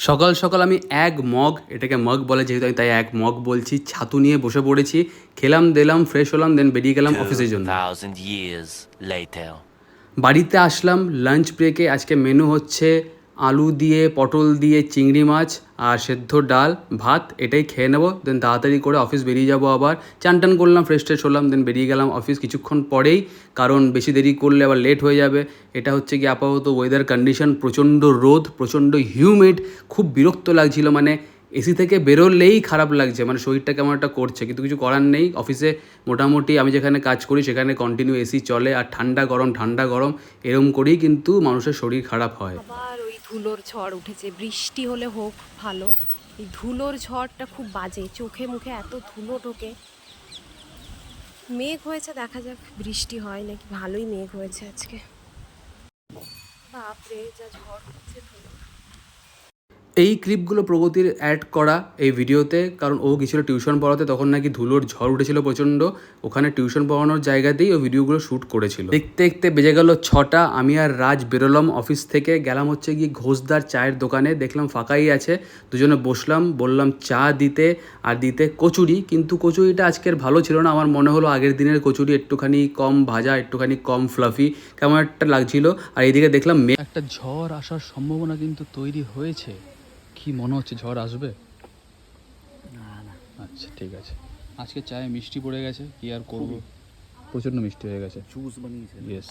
সকাল সকাল আমি এক মগ, এটাকে মগ বলে যেহেতু আমি তাই এক মগ বলছি, ছাতু নিয়ে বসে পড়েছি। খেলাম দিলাম, ফ্রেশ হলাম, দেন বেরিয়ে গেলাম অফিসের জন্য। 2000 years later. বাড়িতে আসলাম লাঞ্চ ব্রেকে। আজকে মেনু হচ্ছে আলু দিয়ে, পটল দিয়ে, চিংড়ি মাছ আর সেদ্ধ ডাল, ভাত। এটাই খেয়ে নেবো, দেন তাড়াতাড়ি করে অফিস বেরিয়ে যাবো। আবার চান টান করলাম, ফ্রেশ ট্রেশ হলাম, দেন বেরিয়ে গেলাম অফিস কিছুক্ষণ পরেই, কারণ বেশি দেরি করলে আবার লেট হয়ে যাবে। এটা হচ্ছে কি আপাতত ওয়েদার কন্ডিশন, প্রচণ্ড রোদ, প্রচণ্ড হিউমিড, খুব বিরক্ত লাগছিল। মানে এসি থেকে বেরোলেই খারাপ লাগছে, মানে শরীরটা কেমন একটা করছে, কিন্তু কিছু করার নেই। অফিসে মোটামুটি আমি যেখানে কাজ করি সেখানে কন্টিনিউ এসি চলে, আর ঠান্ডা গরম এরম করেই কিন্তু মানুষের শরীর খারাপ হয়। আবার ওই ধুলোর ঝড় উঠেছে। বৃষ্টি হলে হোক ভালো, এই ধুলোর ঝড়টা খুব বাজে, চোখে মুখে এত ধুলো ঢোকে। মেঘ হয়েছে, দেখা যাক বৃষ্টি হয় নাকি। ভালোই মেঘ হয়েছে আজকে। বাপরে যা ঝড় হচ্ছে ধুলো। এই ক্লিপগুলো প্রগতির অ্যাড করা এই ভিডিওতে, কারণ ও গেছিলো টিউশন পড়াতে, তখন নাকি ধুলোর ঝড় উঠেছিল প্রচণ্ড। ওখানে টিউশন পড়ানোর জায়গাতেই ও ভিডিওগুলো শ্যুট করেছিল। দেখতে দেখতে বেজে গেল 6টা। আমি আর রাজ বেরোলাম অফিস থেকে, গেলাম হচ্ছে গিয়ে ঘোষদার চায়ের দোকানে। দেখলাম ফাঁকাই আছে, দুজনে বসলাম, বললাম চা দিতে, আর দিতে কচুরি। কিন্তু কচুরিটা আজকের ভালো ছিল না, আমার মনে হলো আগের দিনের কচুরি একটুখানি কম ভাজা, একটুখানি কম ফ্লাফি, কেমন একটা লাগছিল। আর এইদিকে দেখলাম একটা ঝড় আসার সম্ভাবনা কিন্তু তৈরি হয়েছে। কি মনে হচ্ছে ঝড় আসবে? না না, আচ্ছা ঠিক আছে। আজকে চায়ে মিষ্টি পড়ে গেছে, কি আর করবো, প্রচণ্ড মিষ্টি হয়ে গেছে। জুস বানিয়েছে। ইয়েস,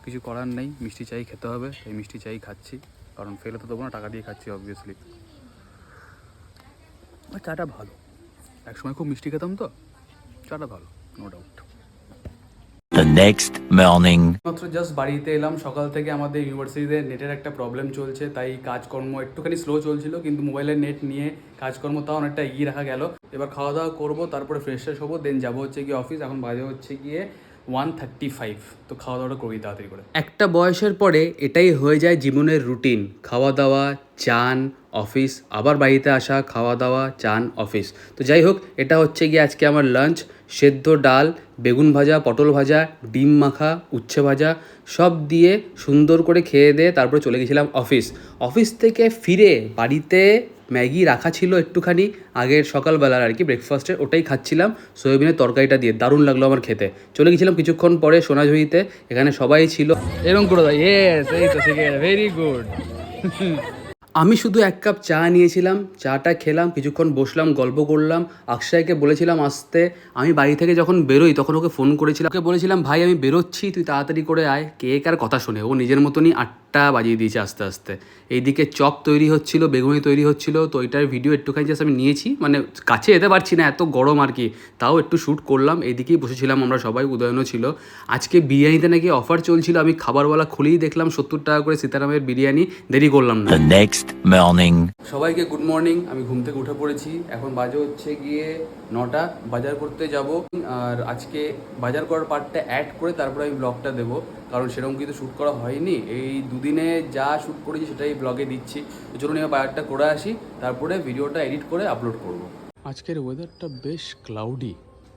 কিছু করার নেই, মিষ্টি চাই খেতে হবে। এই মিষ্টি চাই খাচ্ছি, কারণ ফেলে তো দেবো না, টাকা দিয়ে খাচ্ছি অবভিয়াসলি। আর চাটা ভালো, একসময় খুব মিষ্টি খেতাম তো, চাটা ভালো, no doubt. The next morning. মাত্র জাস্ট বাড়িতে এলাম। সকাল থেকে আমাদের ইউনিভার্সিটিতে নেটের একটা প্রবলেম চলছে, তাই কাজকর্ম একটুখানি স্লো চলছিল, কিন্তু মোবাইলের নেট নিয়ে কাজকর্ম তাও অনেকটা এগিয়ে রাখা গেল। এবার খাওয়া দাওয়া করবো, তারপরে ফ্রেশ ফ্রেশ হবো, দেন যাবো হচ্ছে গিয়ে অফিস। এখন বাজে হচ্ছে গিয়ে 1:35, তো খাওয়া দাওয়াটা করি তাড়াতাড়ি করে। একটা বয়সের পরে এটাই হয়ে যায় জীবনের রুটিন, খাওয়া দাওয়া, চান, অফিস, আবার বাড়িতে আসা, খাওয়া দাওয়া, চান, অফিস। তো যাই হোক, এটা হচ্ছে গিয়ে আজকে আমার লাঞ্চ। সেদ্ধ ডাল, বেগুন ভাজা, পটল ভাজা, ডিম মাখা, উচ্ছে ভাজা, সব দিয়ে সুন্দর করে খেয়ে দিয়ে তারপরে চলে গেছিলাম অফিস থেকে ফিরে বাড়িতে ম্যাগি রাখা ছিল একটুখানি আগের সকালবেলার আর কি, ব্রেকফাস্টের, ওটাই খাচ্ছিলাম সয়াবিনের তরকারিটা দিয়ে। দারুণ লাগলো আমার খেতে। চলে গেছিলাম কিছুক্ষণ পরে সোনাঝুরিতে, এখানে সবাই ছিল। এরকম করে দাও, ইয়েস, এই তো শিখে, ভেরি গুড। আমি শুধু এক কাপ চা নিয়েছিলাম, চাটা খেলাম, কিছুক্ষণ বসলাম, গল্প করলাম। অক্ষয়কে বলেছিলাম আসতে। আমি বাড়ি থেকে যখন বেরোই তখন ওকে ফোন করেছিলাম, ওকে বলেছিলাম ভাই আমি বেরোচ্ছি, তুই তাড়াতাড়ি করে আয়। কে কার কথা শোনে, ও নিজের মতনই 8টা বাজিয়ে দিয়েছে আস্তে আস্তে। এইদিকে চপ তৈরি হচ্ছিল, বেগুনি তৈরি হচ্ছিল, তো ওইটার ভিডিও একটুখানি জাস্ট আমি নিয়েছি, মানে কাছে যেতে পারছি না, এত গরম আর কি, তাও একটু শ্যুট করলাম। এইদিকেই বসেছিলাম আমরা সবাই, উদয়নও ছিল। আজকে বিরিয়ানিতে নাকি অফার চলছিল, আমি খাবারওয়ালা খুলেই দেখলাম 70 টাকা করে সীতারামের বিরিয়ানি। দেরি করলাম না। The next morning. সবাইকে গুড মর্নিং। আমি ঘুম থেকে উঠে পড়েছি, এখন বাজে হচ্ছে গিয়ে 9টা। বাজার করতে যাব, আর আজকে বাজার করার পার্টটা অ্যাড করে তারপরে আমি ব্লগটা দেবো, কারণ সেরকম কিন্তু শ্যুট করা হয়নি। এই দুদিনে যা শ্যুট করেছি সেটাই ব্লগে দিচ্ছি। তো চলুন এবার বাজারটা করে আসি, তারপরে ভিডিওটা এডিট করে আপলোড করব। আজকের ওয়েদারটা বেশ ক্লাউডি,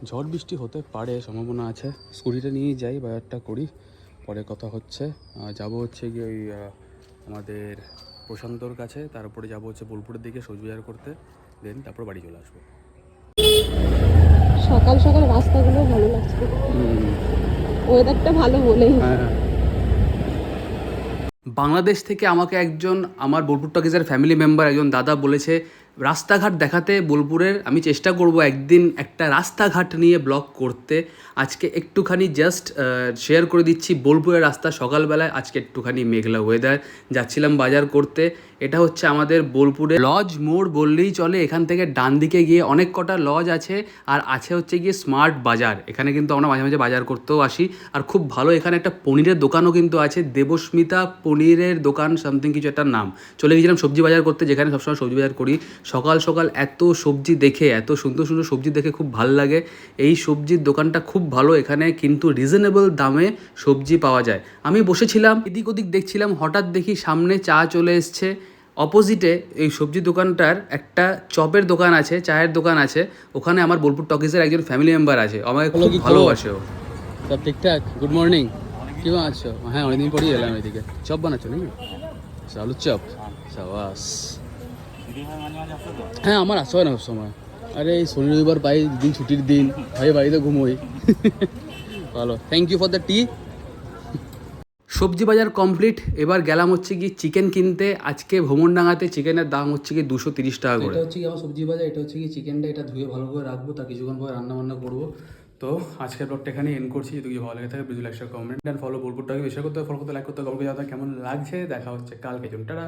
ঝড় বৃষ্টি হতে পারে, সম্ভাবনা আছে। স্কুটিটা নিয়ে যাই, বাজারটা করি, পরে কথা হচ্ছে। যাব হচ্ছে গিয়ে ওই আমাদের প্রশান্তর কাছে, তারপরে যাবো হচ্ছে বোলপুরের দিকে সবজি বাজার করতে, দেন তারপর বাড়ি চলে আসবো। সকাল সকাল রাস্তাগুলো ভালো লাগছে, ওয়েদারটা ভালো বলেই। হ্যাঁ, বাংলাদেশ থেকে আমাকে একজন আমার বোলপুর টকিজের ফ্যামিলি মেম্বার একজন দাদা বলেছে রাস্তাঘাট দেখাতে বোলপুরের। আমি চেষ্টা করব একদিন একটা রাস্তাঘাট নিয়ে ব্লগ করতে। আজকে একটুখানি জাস্ট শেয়ার করে দিচ্ছি বোলপুরের রাস্তা সকালবেলায়। আজকে একটুখানি মেঘলা ওয়েদার, যাচ্ছিলাম বাজার করতে। এটা হচ্ছে আমাদের বোলপুরে লজ মোড় বললেই চলে। এখান থেকে ডান দিকে গিয়ে অনেক কটা লজ আছে, আর আছে হচ্ছে গিয়ে স্মার্ট বাজার। এখানে কিন্তু আমরা মাঝে মাঝে বাজার করতেও আসি, আর খুব ভালো এখানে একটা পনিরের দোকানও কিন্তু আছে, দেবস্মিতা পনিরের দোকান সামথিং কিছু একটা নাম। চলে গেছিলাম সবজি বাজার করতে, যেখানে সবসময় সবজি বাজার করি। সকাল সকাল এত সবজি দেখে, এত সুন্দর সুন্দর সবজি দেখে খুব ভালো লাগে। এই সবজির দোকানটা খুব ভালো, এখানে কিন্তু রিজনেবল দামে সবজি পাওয়া যায়। আমি বসেছিলাম এদিক ওদিক দেখছিলাম, হঠাৎ দেখি সামনে চা চলে এসছে। অপোজিটে এই সবজি দোকানটার একটা চপের দোকান আছে, চায়ের দোকান আছে। ওখানে আমার বোলপুর টকিজের একজন ফ্যামিলি মেম্বার আছে, আমাকে খুব ভালোবাসে ও। সব ঠিকঠাক? গুড মর্নিং, কেমন আছো? হ্যাঁ, অনেকদিন পরেই এলাম এদিকে। চপ বানাচ্ছো নাকি? আলুর চপ, সাবাস। হ্যাঁ আমার আসতে হয় না সব সময়। আরে এই শনি রবিবার পাই, দিন ছুটির দিন, ভাই বাড়িতে ঘুমোই। ভালো, থ্যাংক ইউ ফর দ্য টি। সবজি বাজার কমপ্লিট, এবার গেলাম হচ্ছে কি চিকেন কিনতে। আজকে ভ্রমণডাঙ্গাতে চিকেনের দাম হচ্ছে কি 230 টাকা করে। এটা হচ্ছে কি আমার সবজি বাজার, এটা হচ্ছে কি চিকেনটা, এটা ধুয়ে ভালো করে রাখবো, তার কিছুক্ষণ পরে রান্না বান্না করবো। তো আজকের ব্লগটা এখানে এন্ড করছি। যদি ভালো লাগে থাকে please like share comment and follow, বোলপুরটাকে বেশি করতে হবে, ফলো করতে লাইক করতে হবে। কেমন লাগছে দেখা হচ্ছে কালকে। টাটা।